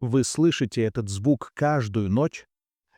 Вы слышите этот звук каждую ночь?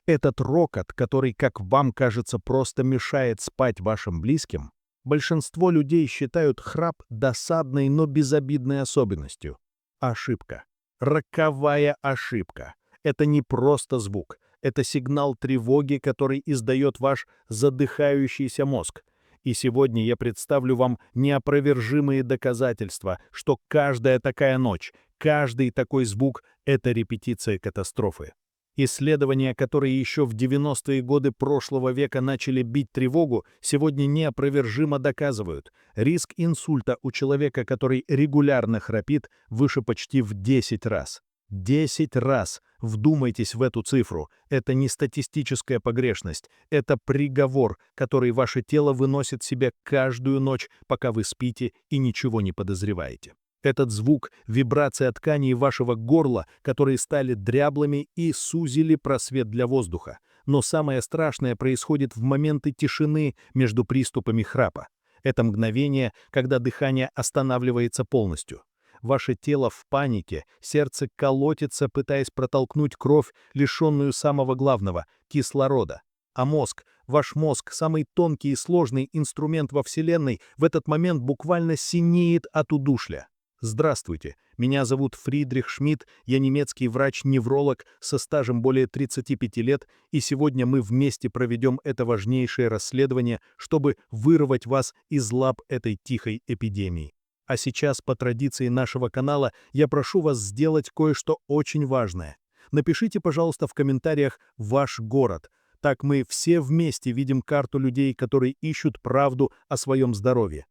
Этот рокот, который, как вам кажется, просто мешает спать вашим близким? Большинство людей считают храп досадной, но безобидной особенностью. Ошибка. Роковая ошибка. Это не просто звук. Это сигнал тревоги, который издает ваш задыхающийся мозг. И сегодня я представлю вам неопровержимые доказательства, что каждая такая ночь, каждый такой звук — это репетиция катастрофы. Исследования, которые еще в 90-е годы прошлого века начали бить тревогу, сегодня неопровержимо доказывают: риск инсульта у человека, который регулярно храпит, выше почти в 10 раз. 10 раз! Вдумайтесь в эту цифру. Это не статистическая погрешность, это приговор, который ваше тело выносит себе каждую ночь, пока вы спите и ничего не подозреваете. Этот звук — вибрация тканей вашего горла, которые стали дряблыми и сузили просвет для воздуха. Но самое страшное происходит в моменты тишины между приступами храпа. Это мгновение, когда дыхание останавливается полностью. Ваше тело в панике, сердце колотится, пытаясь протолкнуть кровь, лишенную самого главного — кислорода. А мозг, ваш мозг, самый тонкий и сложный инструмент во Вселенной, в этот момент буквально синеет от удушья. Здравствуйте, меня зовут Фридрих Шмидт, я немецкий врач-невролог со стажем более 35 лет, и сегодня мы вместе проведем это важнейшее расследование, чтобы вырвать вас из лап этой тихой эпидемии. А сейчас, по традиции нашего канала, я прошу вас сделать кое-что очень важное. Напишите, пожалуйста, в комментариях ваш город. Так мы все вместе видим карту людей, которые ищут правду о своем здоровье.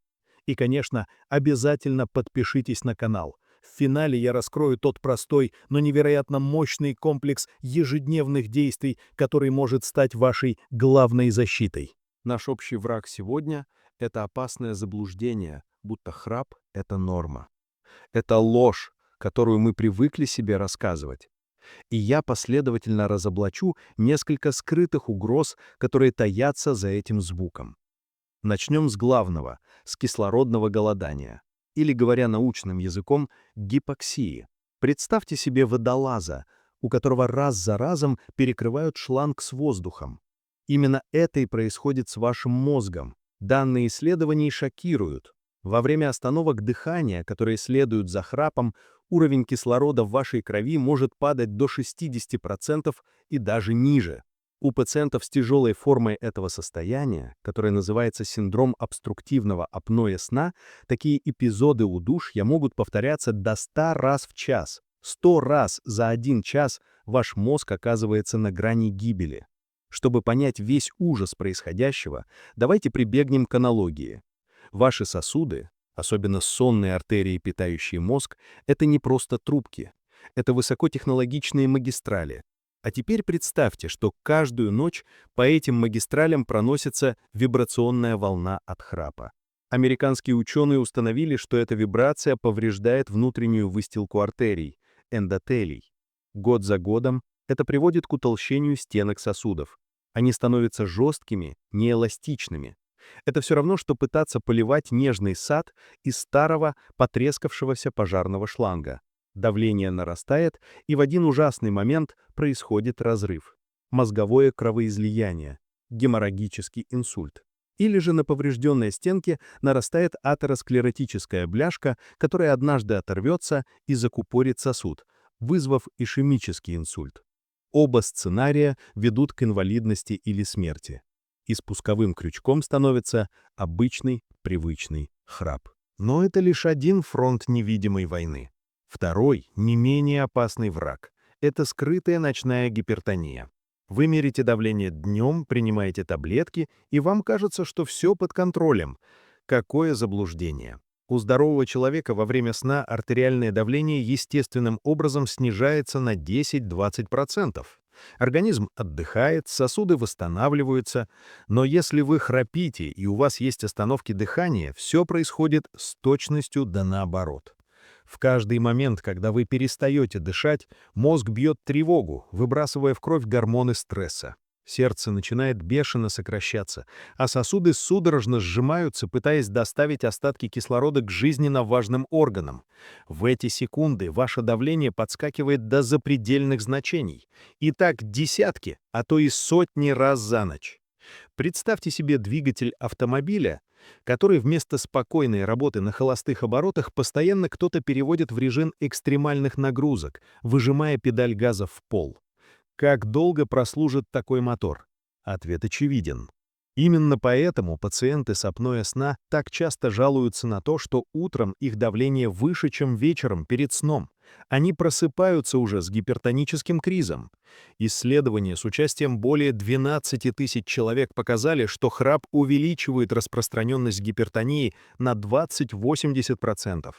И, конечно, обязательно подпишитесь на канал. В финале я раскрою тот простой, но невероятно мощный комплекс ежедневных действий, который может стать вашей главной защитой. Наш общий враг сегодня — это опасное заблуждение, будто храп — это норма. Это ложь, которую мы привыкли себе рассказывать. И я последовательно разоблачу несколько скрытых угроз, которые таятся за этим звуком. Начнем с главного, с кислородного голодания, или, говоря научным языком, гипоксии. Представьте себе водолаза, у которого раз за разом перекрывают шланг с воздухом. Именно это и происходит с вашим мозгом. Данные исследований шокируют. Во время остановок дыхания, которые следуют за храпом, уровень кислорода в вашей крови может падать до 60% и даже ниже. У пациентов с тяжелой формой этого состояния, которое называется синдром обструктивного апноэ сна, такие эпизоды удушья могут повторяться до 100 раз в час. 100 раз за 1 час ваш мозг оказывается на грани гибели. Чтобы понять весь ужас происходящего, давайте прибегнем к аналогии. Ваши сосуды, особенно сонные артерии, питающие мозг, это не просто трубки. Это высокотехнологичные магистрали. А теперь представьте, что каждую ночь по этим магистралям проносится вибрационная волна от храпа. Американские ученые установили, что эта вибрация повреждает внутреннюю выстилку артерий, эндотелий. Год за годом это приводит к утолщению стенок сосудов. Они становятся жесткими, неэластичными. Это все равно, что пытаться поливать нежный сад из старого, потрескавшегося пожарного шланга. Давление нарастает, и в один ужасный момент происходит разрыв. Мозговое кровоизлияние, геморрагический инсульт. Или же на поврежденной стенке нарастает атеросклеротическая бляшка, которая однажды оторвется и закупорит сосуд, вызвав ишемический инсульт. Оба сценария ведут к инвалидности или смерти. И спусковым крючком становится обычный, привычный храп. Но это лишь один фронт невидимой войны. Второй, не менее опасный враг — это скрытая ночная гипертония. Вы мерите давление днем, принимаете таблетки, и вам кажется, что все под контролем. Какое заблуждение! У здорового человека во время сна артериальное давление естественным образом снижается на 10-20%. Организм отдыхает, сосуды восстанавливаются, но если вы храпите и у вас есть остановки дыхания, все происходит с точностью да наоборот. В каждый момент, когда вы перестаете дышать, мозг бьет тревогу, выбрасывая в кровь гормоны стресса. Сердце начинает бешено сокращаться, а сосуды судорожно сжимаются, пытаясь доставить остатки кислорода к жизненно важным органам. В эти секунды ваше давление подскакивает до запредельных значений. И так десятки, а то и сотни раз за ночь. Представьте себе двигатель автомобиля, который вместо спокойной работы на холостых оборотах постоянно кто-то переводит в режим экстремальных нагрузок, выжимая педаль газа в пол. Как долго прослужит такой мотор? Ответ очевиден. Именно поэтому пациенты с апноэ сна так часто жалуются на то, что утром их давление выше, чем вечером перед сном. Они просыпаются уже с гипертоническим кризом. Исследования с участием более 12 тысяч человек показали, что храп увеличивает распространенность гипертонии на 20–80%.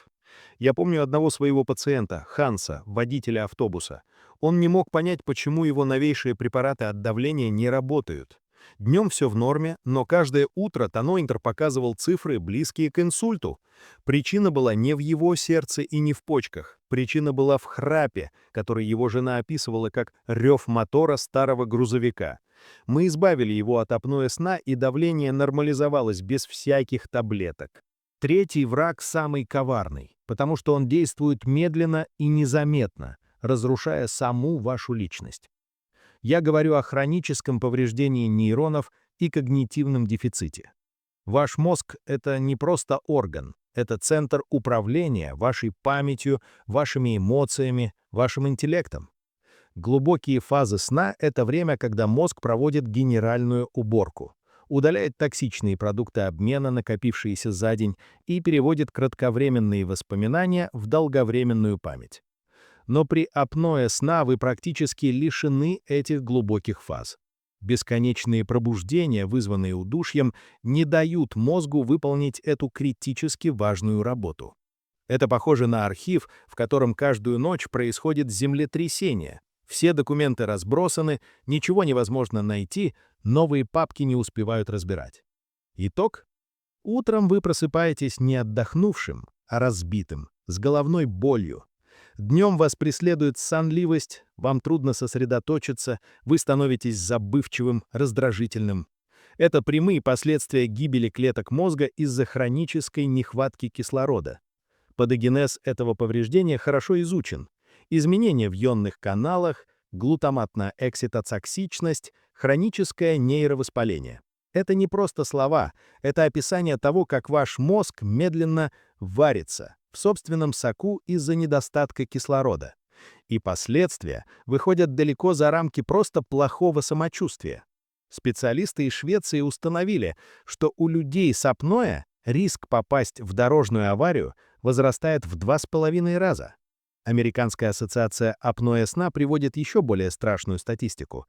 Я помню одного своего пациента, Ханса, водителя автобуса. Он не мог понять, почему его новейшие препараты от давления не работают. Днем все в норме, но каждое утро тонометр показывал цифры, близкие к инсульту. Причина была не в его сердце и не в почках. Причина была в храпе, который его жена описывала как рев мотора старого грузовика. Мы избавили его от апноэ сна, и давление нормализовалось без всяких таблеток. Третий враг самый коварный, потому что он действует медленно и незаметно, разрушая саму вашу личность. Я говорю о хроническом повреждении нейронов и когнитивном дефиците. Ваш мозг — это не просто орган, это центр управления вашей памятью, вашими эмоциями, вашим интеллектом. Глубокие фазы сна — это время, когда мозг проводит генеральную уборку, удаляет токсичные продукты обмена, накопившиеся за день, и переводит кратковременные воспоминания в долговременную память. Но при апноэ сна вы практически лишены этих глубоких фаз. Бесконечные пробуждения, вызванные удушьем, не дают мозгу выполнить эту критически важную работу. Это похоже на архив, в котором каждую ночь происходит землетрясение. Все документы разбросаны, ничего невозможно найти, новые папки не успевают разбирать. Итог? Утром вы просыпаетесь не отдохнувшим, а разбитым, с головной болью. Днем вас преследует сонливость, вам трудно сосредоточиться, вы становитесь забывчивым, раздражительным. Это прямые последствия гибели клеток мозга из-за хронической нехватки кислорода. Патогенез этого повреждения хорошо изучен. Изменения в ионных каналах, глутаматная экситоциксичность, хроническое нейровоспаление. Это не просто слова, это описание того, как ваш мозг медленно варится в собственном соку из-за недостатка кислорода. И последствия выходят далеко за рамки просто плохого самочувствия. Специалисты из Швеции установили, что у людей с апноэ риск попасть в дорожную аварию возрастает в 2,5 раза. Американская ассоциация апноэ сна приводит еще более страшную статистику.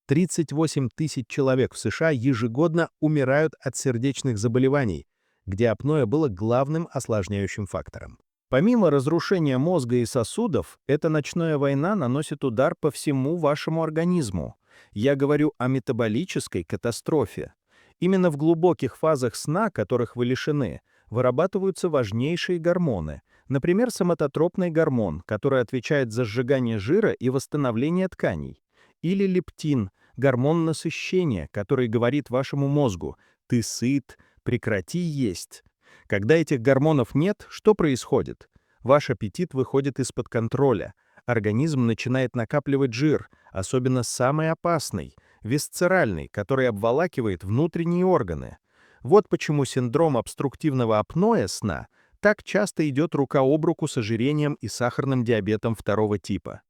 38 тысяч человек в США ежегодно умирают от сердечных заболеваний, где апноэ было главным осложняющим фактором. Помимо разрушения мозга и сосудов, эта ночная война наносит удар по всему вашему организму. Я говорю о метаболической катастрофе. Именно в глубоких фазах сна, которых вы лишены, вырабатываются важнейшие гормоны, например, соматотропный гормон, который отвечает за сжигание жира и восстановление тканей, или лептин, гормон насыщения, который говорит вашему мозгу «ты сыт», «прекрати есть». Когда этих гормонов нет, что происходит? Ваш аппетит выходит из-под контроля. Организм начинает накапливать жир, особенно самый опасный, висцеральный, который обволакивает внутренние органы. Вот почему синдром обструктивного апноэ сна так часто идет рука об руку с ожирением и сахарным диабетом второго типа.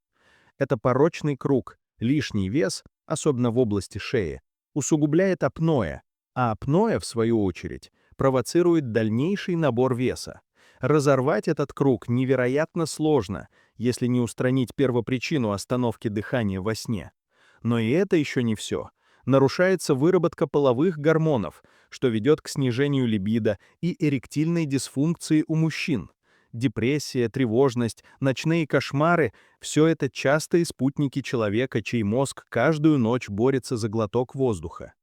Это порочный круг. Лишний вес, особенно в области шеи, усугубляет апноэ, а апноэ, в свою очередь, провоцирует дальнейший набор веса. Разорвать этот круг невероятно сложно, если не устранить первопричину остановки дыхания во сне. Но и это еще не все. Нарушается выработка половых гормонов, что ведет к снижению либидо и эректильной дисфункции у мужчин. Депрессия, тревожность, ночные кошмары — все это частые спутники человека, чей мозг каждую ночь борется за глоток воздуха.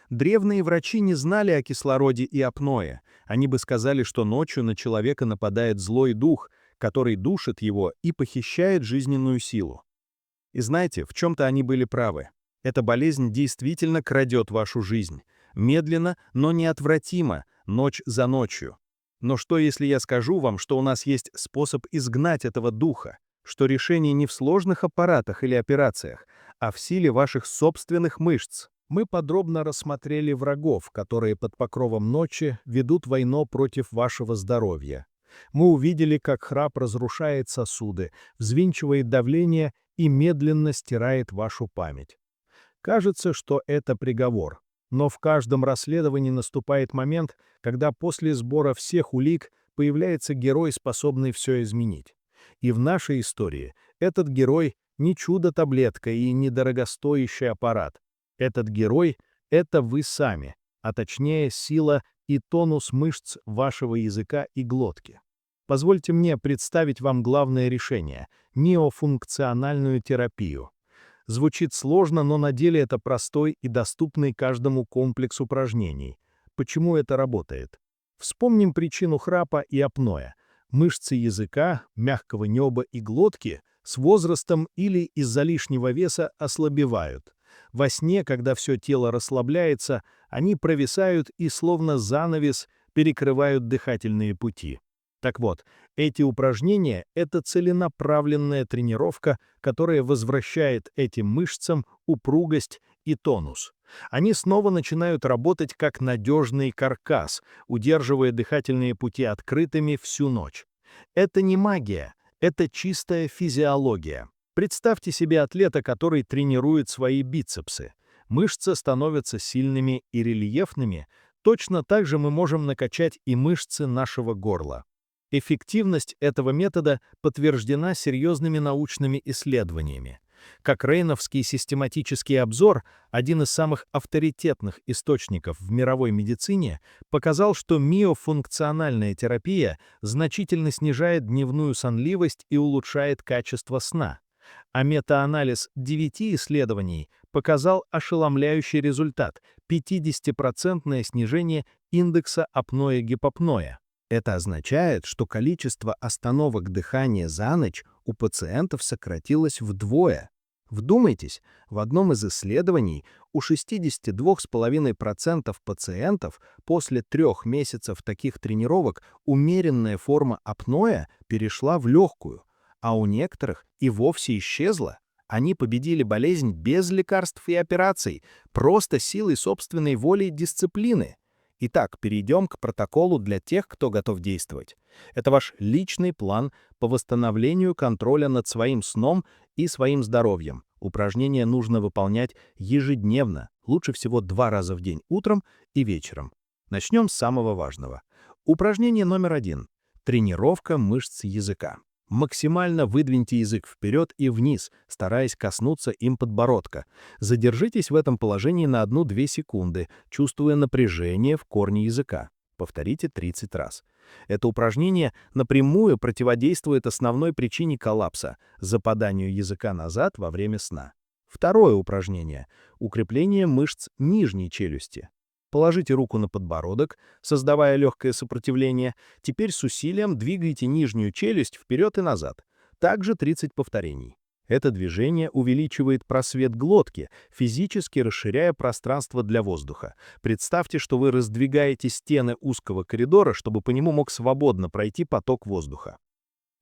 Древние врачи не знали о кислороде и апноэ. Они бы сказали, что ночью на человека нападает злой дух, который душит его и похищает жизненную силу. И знаете, в чем-то они были правы. Эта болезнь действительно крадет вашу жизнь. Медленно, но неотвратимо, ночь за ночью. Но что, если я скажу вам, что у нас есть способ изгнать этого духа, что решение не в сложных аппаратах или операциях, а в силе ваших собственных мышц? Мы подробно рассмотрели врагов, которые под покровом ночи ведут войну против вашего здоровья. Мы увидели, как храп разрушает сосуды, взвинчивает давление и медленно стирает вашу память. Кажется, что это приговор. Но в каждом расследовании наступает момент, когда после сбора всех улик появляется герой, способный все изменить. И в нашей истории этот герой не чудо-таблетка и не дорогостоящий аппарат. Этот герой — это вы сами, а точнее сила и тонус мышц вашего языка и глотки. Позвольте мне представить вам главное решение — миофункциональную терапию. Звучит сложно, но на деле это простой и доступный каждому комплекс упражнений. Почему это работает? Вспомним причину храпа и апноэ. Мышцы языка, мягкого неба и глотки с возрастом или из-за лишнего веса ослабевают. Во сне, когда все тело расслабляется, они провисают и словно занавес перекрывают дыхательные пути. Так вот, эти упражнения — это целенаправленная тренировка, которая возвращает этим мышцам упругость и тонус. Они снова начинают работать как надежный каркас, удерживая дыхательные пути открытыми всю ночь. Это не магия, это чистая физиология. Представьте себе атлета, который тренирует свои бицепсы. Мышцы становятся сильными и рельефными. Точно так же мы можем накачать и мышцы нашего горла. Эффективность этого метода подтверждена серьезными научными исследованиями. Как Рейновский систематический обзор, один из самых авторитетных источников в мировой медицине, показал, что миофункциональная терапия значительно снижает дневную сонливость и улучшает качество сна. А метаанализ 9 исследований показал ошеломляющий результат — 50% снижение индекса апноэ-гипопноэ. Это означает, что количество остановок дыхания за ночь у пациентов сократилось вдвое. Вдумайтесь, в одном из исследований у 62,5% пациентов после 3 месяцев таких тренировок умеренная форма апноэ перешла в легкую, а у некоторых и вовсе исчезла. Они победили болезнь без лекарств и операций, просто силой собственной воли и дисциплины. Итак, перейдем к протоколу для тех, кто готов действовать. Это ваш личный план по восстановлению контроля над своим сном и своим здоровьем. Упражнения нужно выполнять ежедневно, лучше всего 2 раза в день, утром и вечером. Начнем с самого важного. Упражнение номер 1. Тренировка мышц языка. Максимально выдвиньте язык вперед и вниз, стараясь коснуться им подбородка. Задержитесь в этом положении на 1-2 секунды, чувствуя напряжение в корне языка. Повторите 30 раз. Это упражнение напрямую противодействует основной причине коллапса — западанию языка назад во время сна. Второе упражнение — укрепление мышц нижней челюсти. Положите руку на подбородок, создавая легкое сопротивление. Теперь с усилием двигайте нижнюю челюсть вперед и назад. Также 30 повторений. Это движение увеличивает просвет глотки, физически расширяя пространство для воздуха. Представьте, что вы раздвигаете стены узкого коридора, чтобы по нему мог свободно пройти поток воздуха.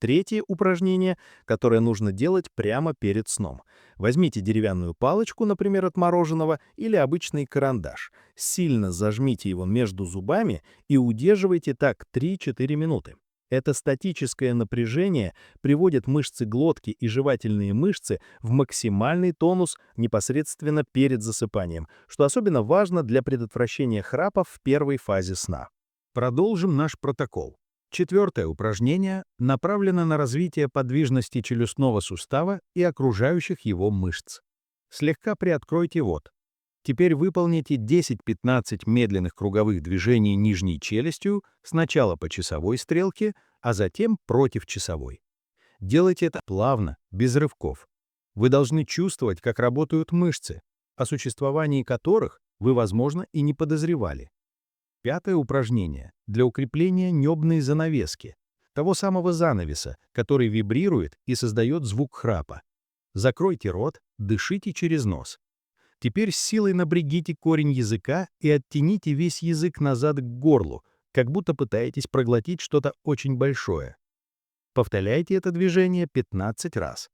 Третье упражнение, которое нужно делать прямо перед сном. Возьмите деревянную палочку, например, от мороженого, или обычный карандаш. Сильно зажмите его между зубами и удерживайте так 3-4 минуты. Это статическое напряжение приводит мышцы глотки и жевательные мышцы в максимальный тонус непосредственно перед засыпанием, что особенно важно для предотвращения храпа в первой фазе сна. Продолжим наш протокол. 4 упражнение направлено на развитие подвижности челюстного сустава и окружающих его мышц. Слегка приоткройте рот. Теперь выполните 10-15 медленных круговых движений нижней челюстью, сначала по часовой стрелке, а затем против часовой. Делайте это плавно, без рывков. Вы должны чувствовать, как работают мышцы, о существовании которых вы, возможно, и не подозревали. 5 упражнение для укрепления небной занавески, того самого занавеса, который вибрирует и создает звук храпа. Закройте рот, дышите через нос. Теперь с силой напрягите корень языка и оттяните весь язык назад к горлу, как будто пытаетесь проглотить что-то очень большое. Повторяйте это движение 15 раз.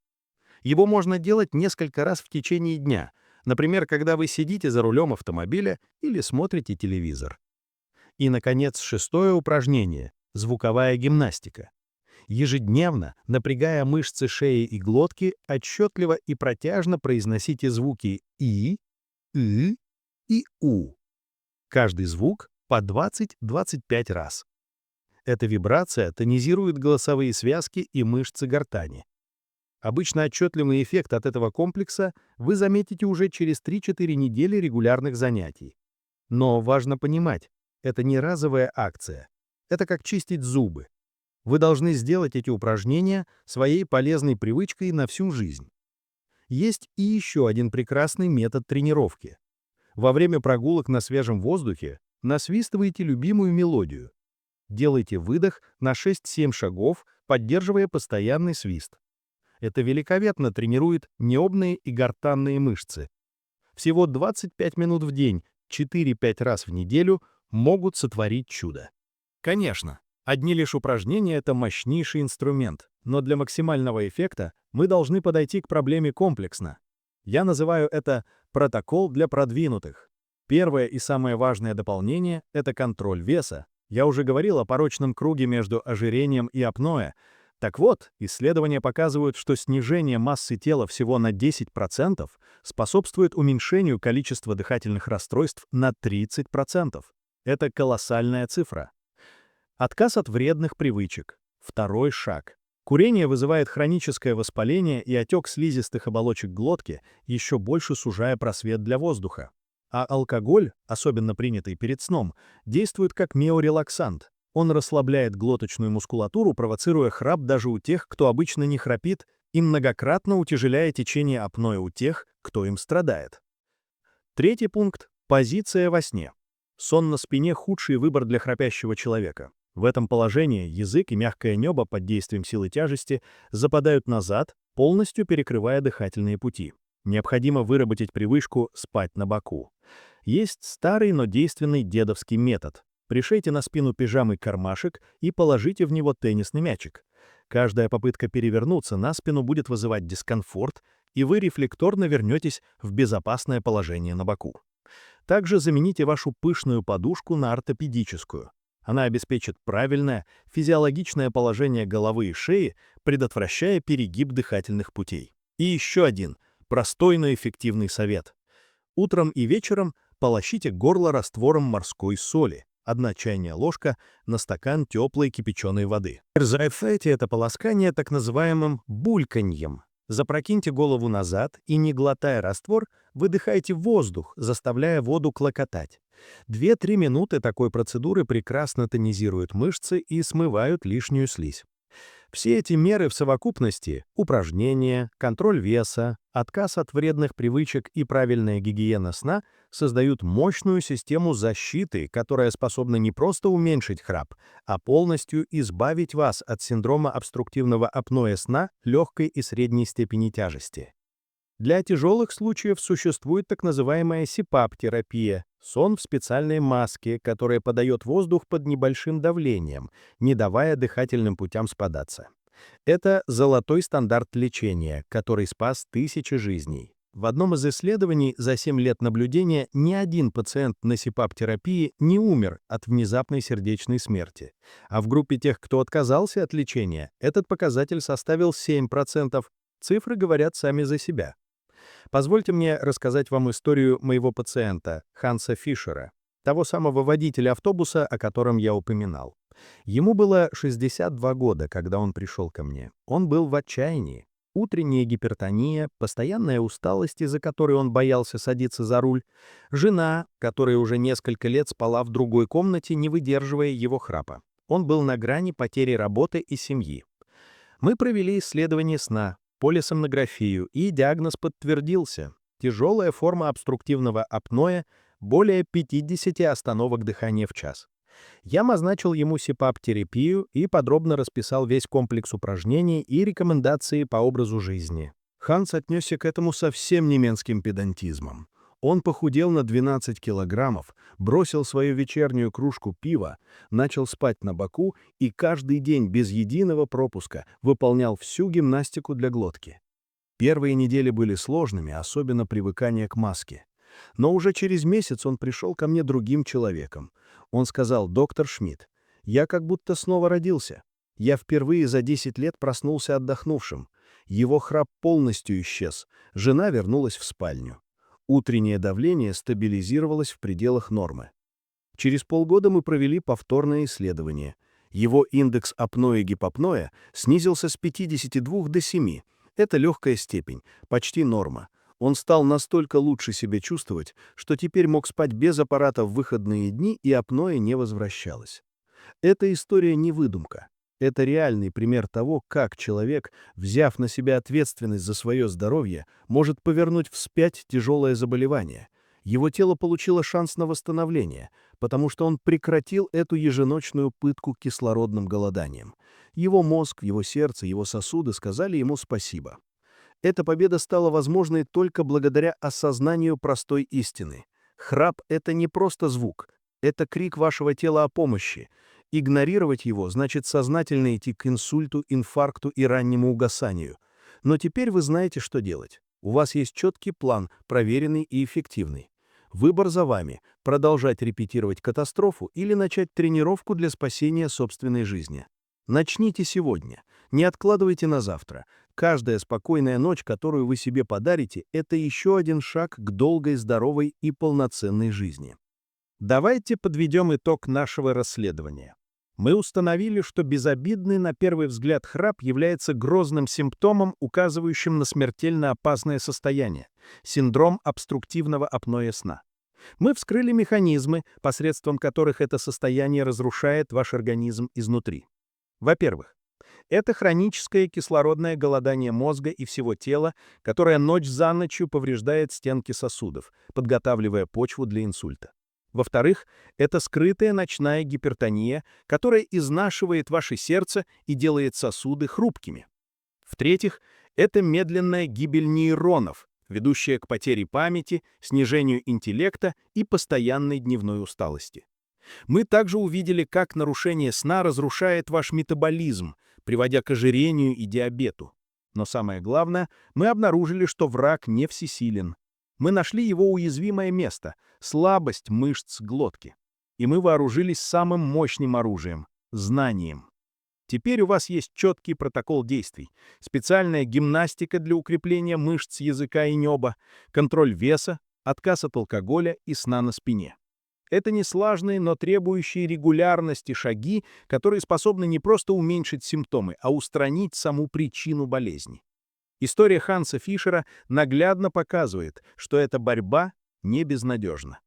Его можно делать несколько раз в течение дня, например, когда вы сидите за рулем автомобиля или смотрите телевизор. И, наконец, шестое упражнение – звуковая гимнастика. Ежедневно, напрягая мышцы шеи и глотки, отчетливо и протяжно произносите звуки «и», «ы» и «у». Каждый звук по 20-25 раз. Эта вибрация тонизирует голосовые связки и мышцы гортани. Обычно отчетливый эффект от этого комплекса вы заметите уже через 3-4 недели регулярных занятий. Но важно понимать, это не разовая акция. Это как чистить зубы. Вы должны сделать эти упражнения своей полезной привычкой на всю жизнь. Есть и еще один прекрасный метод тренировки. Во время прогулок на свежем воздухе насвистывайте любимую мелодию. Делайте выдох на 6-7 шагов, поддерживая постоянный свист. Это великолепно тренирует небные и гортанные мышцы. Всего 25 минут в день, 4-5 раз в неделю могут сотворить чудо. Конечно, одни лишь упражнения – это мощнейший инструмент, но для максимального эффекта мы должны подойти к проблеме комплексно. Я называю это протокол для продвинутых. Первое и самое важное дополнение – это контроль веса. Я уже говорил о порочном круге между ожирением и апноэ. Так вот, исследования показывают, что снижение массы тела всего на 10% способствует уменьшению количества дыхательных расстройств на 30%. Это колоссальная цифра. Отказ от вредных привычек. Второй шаг. Курение вызывает хроническое воспаление и отек слизистых оболочек глотки, еще больше сужая просвет для воздуха. А алкоголь, особенно принятый перед сном, действует как миорелаксант. Он расслабляет глоточную мускулатуру, провоцируя храп даже у тех, кто обычно не храпит, и многократно утяжеляя течение апноэ у тех, кто им страдает. Третий пункт – позиция во сне. Сон на спине – худший выбор для храпящего человека. В этом положении язык и мягкое небо под действием силы тяжести западают назад, полностью перекрывая дыхательные пути. Необходимо выработать привычку спать на боку. Есть старый, но действенный дедовский метод. Пришейте на спину пижамы кармашек и положите в него теннисный мячик. Каждая попытка перевернуться на спину будет вызывать дискомфорт, и вы рефлекторно вернетесь в безопасное положение на боку. Также замените вашу пышную подушку на ортопедическую. Она обеспечит правильное, физиологичное положение головы и шеи, предотвращая перегиб дыхательных путей. И еще один, простой, но эффективный совет. Утром и вечером полощите горло раствором морской соли. 1 чайная ложка на стакан теплой кипяченой воды. Завершайте это полоскание так называемым бульканьем. Запрокиньте голову назад и, не глотая раствор, выдыхайте воздух, заставляя воду клокотать. 2-3 минуты такой процедуры прекрасно тонизируют мышцы и смывают лишнюю слизь. Все эти меры в совокупности – упражнения, контроль веса, отказ от вредных привычек и правильная гигиена сна – создают мощную систему защиты, которая способна не просто уменьшить храп, а полностью избавить вас от синдрома обструктивного апноэ сна легкой и средней степени тяжести. Для тяжелых случаев существует так называемая СИПАП-терапия – сон в специальной маске, которая подает воздух под небольшим давлением, не давая дыхательным путям спадаться. Это золотой стандарт лечения, который спас тысячи жизней. В одном из исследований за 7 лет наблюдения ни один пациент на СИПАП-терапии не умер от внезапной сердечной смерти. А в группе тех, кто отказался от лечения, этот показатель составил 7%. Цифры говорят сами за себя. Позвольте мне рассказать вам историю моего пациента, Ханса Фишера, того самого водителя автобуса, о котором я упоминал. Ему было 62 года, когда он пришел ко мне. Он был в отчаянии. Утренняя гипертония, постоянная усталость, из-за которой он боялся садиться за руль, жена, которая уже несколько лет спала в другой комнате, не выдерживая его храпа. Он был на грани потери работы и семьи. Мы провели исследование сна, полисомнографию, и диагноз подтвердился. Тяжелая форма обструктивного апноэ, более 50 остановок дыхания в час. Я назначил ему СИПАП-терапию и подробно расписал весь комплекс упражнений и рекомендации по образу жизни. Ханс отнесся к этому со всем немецким педантизмом. Он похудел на 12 килограммов, бросил свою вечернюю кружку пива, начал спать на боку и каждый день без единого пропуска выполнял всю гимнастику для глотки. Первые недели были сложными, особенно привыкание к маске. Но уже через месяц он пришел ко мне другим человеком. Он сказал: «Доктор Шмидт, я как будто снова родился. Я впервые за 10 лет проснулся отдохнувшим. Его храп полностью исчез. Жена вернулась в спальню. Утреннее давление стабилизировалось в пределах нормы. Через полгода мы провели повторное исследование. Его индекс апноэ-гипопноэ снизился с 52 до 7. Это легкая степень, почти норма. Он стал настолько лучше себя чувствовать, что теперь мог спать без аппарата в выходные дни, и апноэ не возвращалось. Эта история не выдумка. Это реальный пример того, как человек, взяв на себя ответственность за свое здоровье, может повернуть вспять тяжелое заболевание. Его тело получило шанс на восстановление, потому что он прекратил эту еженочную пытку кислородным голоданием. Его мозг, его сердце, его сосуды сказали ему спасибо. Эта победа стала возможной только благодаря осознанию простой истины. Храп — это не просто звук, это крик вашего тела о помощи. Игнорировать его значит сознательно идти к инсульту, инфаркту и раннему угасанию. Но теперь вы знаете, что делать. У вас есть четкий план, проверенный и эффективный. Выбор за вами — продолжать репетировать катастрофу или начать тренировку для спасения собственной жизни. Начните сегодня. Не откладывайте на завтра. Каждая спокойная ночь, которую вы себе подарите, это еще один шаг к долгой, здоровой и полноценной жизни. Давайте подведем итог нашего расследования. Мы установили, что безобидный на первый взгляд храп является грозным симптомом, указывающим на смертельно опасное состояние – синдром обструктивного апноэ сна. Мы вскрыли механизмы, посредством которых это состояние разрушает ваш организм изнутри. Во-первых, это хроническое кислородное голодание мозга и всего тела, которое ночь за ночью повреждает стенки сосудов, подготавливая почву для инсульта. Во-вторых, это скрытая ночная гипертония, которая изнашивает ваше сердце и делает сосуды хрупкими. В-третьих, это медленная гибель нейронов, ведущая к потере памяти, снижению интеллекта и постоянной дневной усталости. Мы также увидели, как нарушение сна разрушает ваш метаболизм, приводя к ожирению и диабету. Но самое главное, мы обнаружили, что враг не всесилен. Мы нашли его уязвимое место – слабость мышц глотки. И мы вооружились самым мощным оружием – знанием. Теперь у вас есть четкий протокол действий, специальная гимнастика для укрепления мышц языка и неба, контроль веса, отказ от алкоголя и сна на спине. Это несложные, но требующие регулярности шаги, которые способны не просто уменьшить симптомы, а устранить саму причину болезни. История Ханса Фишера наглядно показывает, что эта борьба не безнадежна.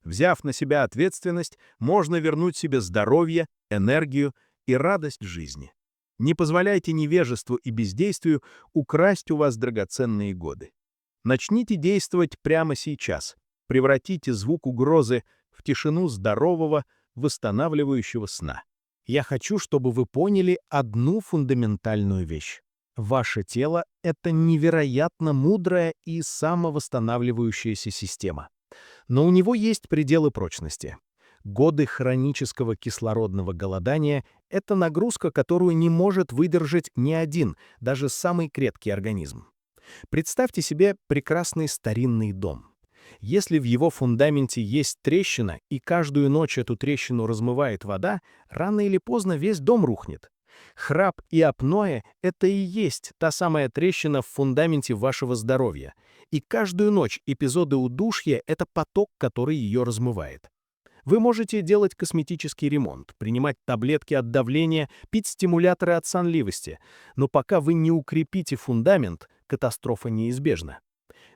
Взяв на себя ответственность, можно вернуть себе здоровье, энергию и радость жизни. Не позволяйте невежеству и бездействию украсть у вас драгоценные годы. Начните действовать прямо сейчас. Превратите звук угрозы в тишину здорового, восстанавливающего сна. Я хочу, чтобы вы поняли одну фундаментальную вещь. Ваше тело — это невероятно мудрая и самовосстанавливающаяся система. Но у него есть пределы прочности. Годы хронического кислородного голодания — это нагрузка, которую не может выдержать ни один, даже самый крепкий организм. Представьте себе прекрасный старинный дом. Если в его фундаменте есть трещина, и каждую ночь эту трещину размывает вода, рано или поздно весь дом рухнет. Храп и апноэ — это и есть та самая трещина в фундаменте вашего здоровья. И каждую ночь эпизоды удушья — это поток, который ее размывает. Вы можете делать косметический ремонт, принимать таблетки от давления, пить стимуляторы от сонливости, но пока вы не укрепите фундамент, катастрофа неизбежна.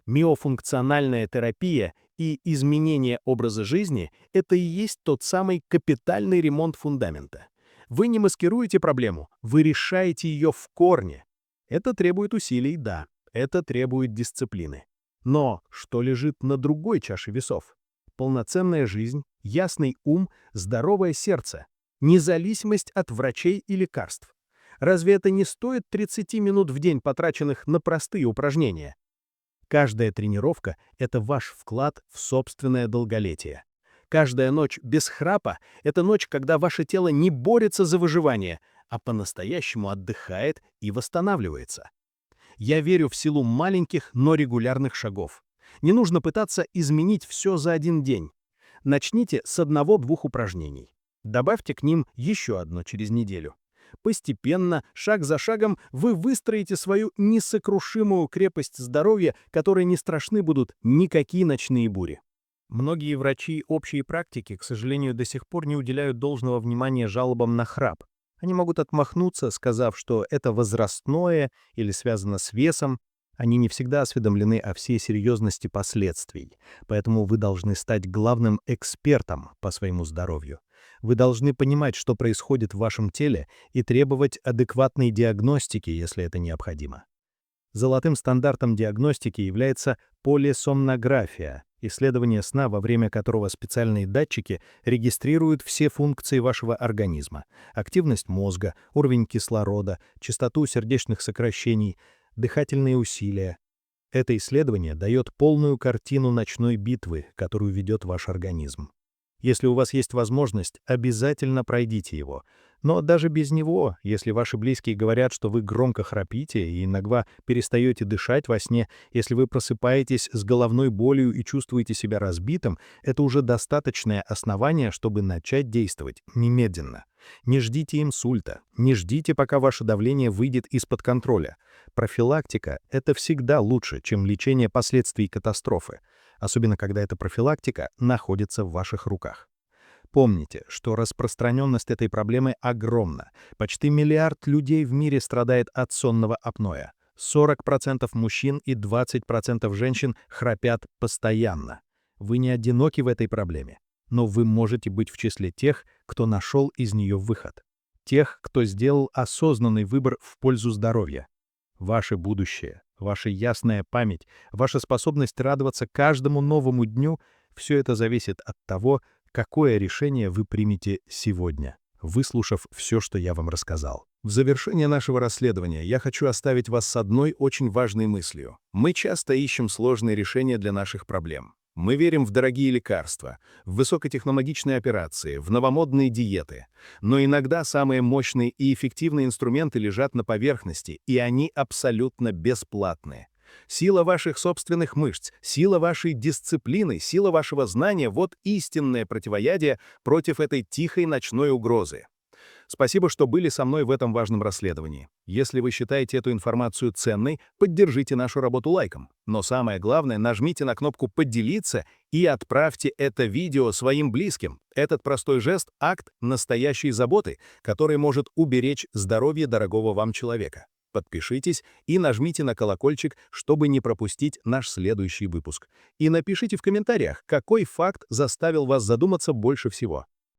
Миофункциональная терапия и изменение образа жизни — это и есть тот самый капитальный ремонт фундамента. Вы не маскируете проблему, вы решаете ее в корне. Это требует усилий, да, это требует дисциплины. Но что лежит на другой чаше весов? Полноценная жизнь, ясный ум, здоровое сердце, независимость от врачей и лекарств. Разве это не стоит 30 минут в день, потраченных на простые упражнения? Каждая тренировка – это ваш вклад в собственное долголетие. Каждая ночь без храпа – это ночь, когда ваше тело не борется за выживание, а по-настоящему отдыхает и восстанавливается. Я верю в силу маленьких, но регулярных шагов. Не нужно пытаться изменить все за один день. Начните с одного-двух упражнений. Добавьте к ним еще одно через неделю. Постепенно, шаг за шагом, вы выстроите свою несокрушимую крепость здоровья, которой не страшны будут никакие ночные бури. Многие врачи общей практики, к сожалению, до сих пор не уделяют должного внимания жалобам на храп. Они могут отмахнуться, сказав, что это возрастное или связано с весом. Они не всегда осведомлены о всей серьезности последствий, поэтому вы должны стать главным экспертом по своему здоровью. Вы должны понимать, что происходит в вашем теле, и требовать адекватной диагностики, если это необходимо. Золотым стандартом диагностики является полисомнография, исследование сна, во время которого специальные датчики регистрируют все функции вашего организма: активность мозга, уровень кислорода, частоту сердечных сокращений, дыхательные усилия. Это исследование дает полную картину ночной битвы, которую ведет ваш организм. Если у вас есть возможность, обязательно пройдите его. Но даже без него, если ваши близкие говорят, что вы громко храпите и иногда перестаете дышать во сне, если вы просыпаетесь с головной болью и чувствуете себя разбитым, это уже достаточное основание, чтобы начать действовать немедленно. Не ждите инсульта, не ждите, пока ваше давление выйдет из-под контроля. Профилактика – это всегда лучше, чем лечение последствий катастрофы, особенно когда эта профилактика находится в ваших руках. Помните, что распространенность этой проблемы огромна. Почти 1 миллиард людей в мире страдает от сонного апноэ. 40% мужчин и 20% женщин храпят постоянно. Вы не одиноки в этой проблеме, но вы можете быть в числе тех, кто нашел из нее выход. Тех, кто сделал осознанный выбор в пользу здоровья. Ваше будущее, ваша ясная память, ваша способность радоваться каждому новому дню – все это зависит от того, какое решение вы примете сегодня, выслушав все, что я вам рассказал. В завершение нашего расследования я хочу оставить вас с одной очень важной мыслью. Мы часто ищем сложные решения для наших проблем. Мы верим в дорогие лекарства, в высокотехнологичные операции, в новомодные диеты. Но иногда самые мощные и эффективные инструменты лежат на поверхности, и они абсолютно бесплатны. Сила ваших собственных мышц, сила вашей дисциплины, сила вашего знания – вот истинное противоядие против этой тихой ночной угрозы. Спасибо, что были со мной в этом важном расследовании. Если вы считаете эту информацию ценной, поддержите нашу работу лайком. Но самое главное, нажмите на кнопку «Поделиться» и отправьте это видео своим близким. Этот простой жест – акт настоящей заботы, который может уберечь здоровье дорогого вам человека. Подпишитесь и нажмите на колокольчик, чтобы не пропустить наш следующий выпуск. И напишите в комментариях, какой факт заставил вас задуматься больше всего.